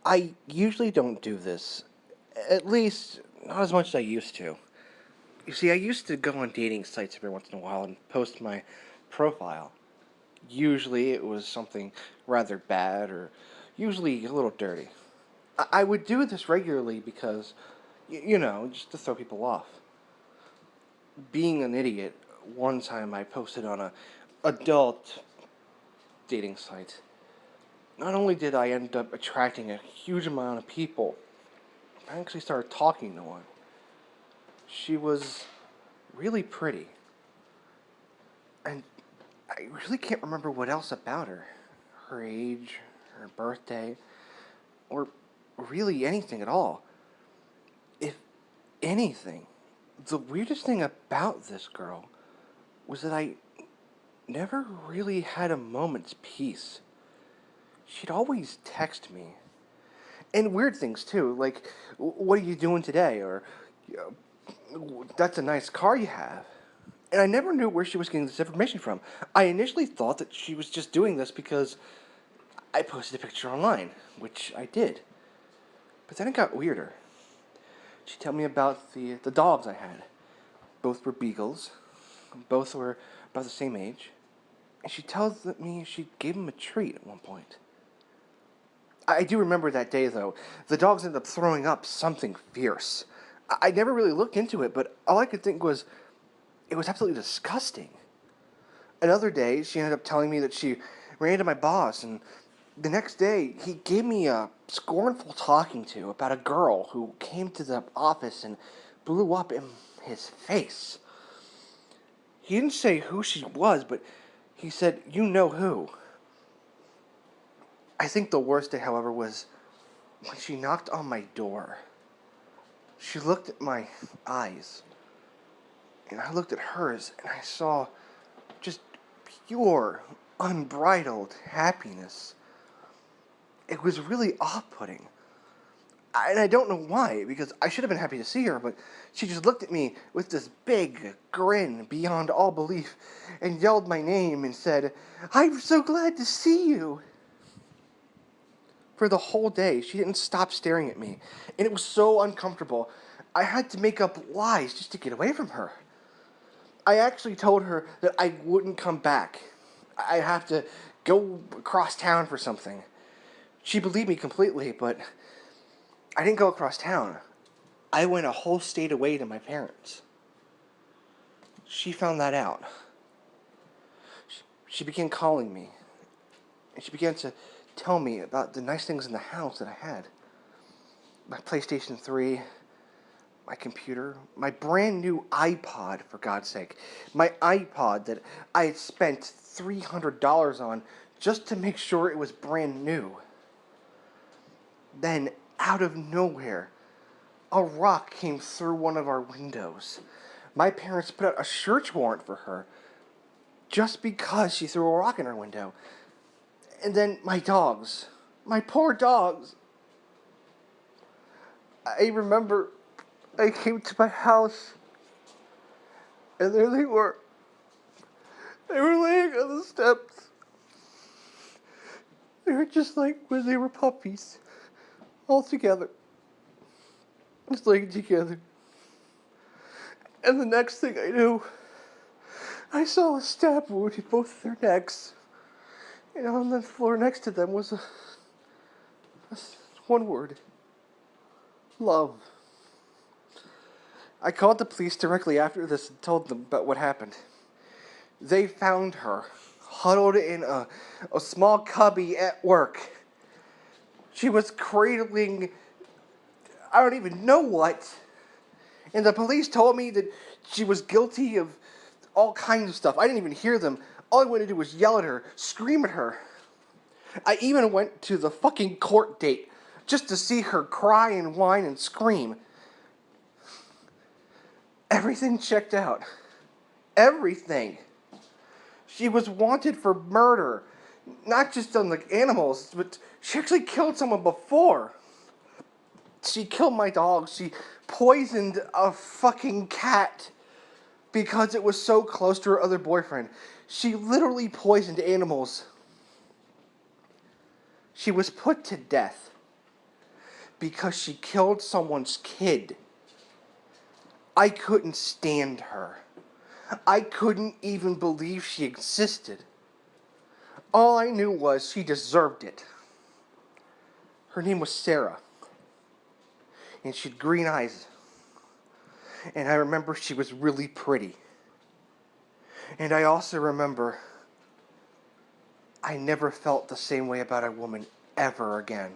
I usually don't do this. At least, not as much as I used to. You see, I used to go on dating sites every once in a while and post my profile. Usually it was something rather bad or usually a little dirty. I would do this regularly because, just to throw people off. Being an idiot, one time I posted on a adult dating site. Not only did I end up attracting a huge amount of people, I actually started talking to one. She was really pretty. And I really can't remember what else about her. Her age, her birthday, or really anything at all. If anything, the weirdest thing about this girl was that I never really had a moment's peace. She'd always text me. And weird things too, like, what are you doing today? Or, that's a nice car you have. And I never knew where she was getting this information from. I initially thought that she was just doing this because I posted a picture online, which I did. But then it got weirder. She told me about the dogs I had. Both were beagles. Both were about the same age. And she tells me she gave them a treat at one point. I do remember that day, though. The dogs ended up throwing up something fierce. I never really looked into it, but all I could think was it was absolutely disgusting. Another day, she ended up telling me that she ran into my boss, and the next day, he gave me a scornful talking to about a girl who came to the office and blew up in his face. He didn't say who she was, but he said, "You know who." I think the worst day, however, was when she knocked on my door. She looked at my eyes, and I looked at hers, and I saw just pure, unbridled happiness. It was really off-putting. And I don't know why, because I should have been happy to see her, but she just looked at me with this big grin beyond all belief and yelled my name and said, "I'm so glad to see you." For the whole day, she didn't stop staring at me, and it was so uncomfortable. I had to make up lies just to get away from her. I actually told her that I wouldn't come back. I'd have to go across town for something. She believed me completely, but I didn't go across town. I went a whole state away to my parents. She found that out. She began calling me, and she began to tell me about the nice things in the house that I had. My PlayStation 3, my computer, my brand new iPod, for God's sake. My iPod that I had spent $300 on just to make sure it was brand new. Then, out of nowhere, a rock came through one of our windows. My parents put out a search warrant for her just because she threw a rock in our window. And then my dogs, my poor dogs. I remember I came to my house and there they were. They were laying on the steps. They were just like when they were puppies, all together. Just laying together. And the next thing I knew, I saw a stab wound in both their necks. And on the floor next to them was a one word. Love. I called the police directly after this and told them about what happened. They found her, huddled in a small cubby at work. She was cradling, I don't even know what. And the police told me that she was guilty of all kinds of stuff. I didn't even hear them. All I wanted to do was yell at her, scream at her. I even went to the fucking court date just to see her cry and whine and scream. Everything checked out. Everything. She was wanted for murder. Not just on the animals, but she actually killed someone before. She killed my dog. She poisoned a fucking cat because it was so close to her other boyfriend. She literally poisoned animals. She was put to death. because she killed someone's kid. I couldn't stand her. I couldn't even believe she existed. All I knew was she deserved it. Her name was Sarah, and she had green eyes. And I remember she was really pretty. And I also remember I never felt the same way about a woman ever again.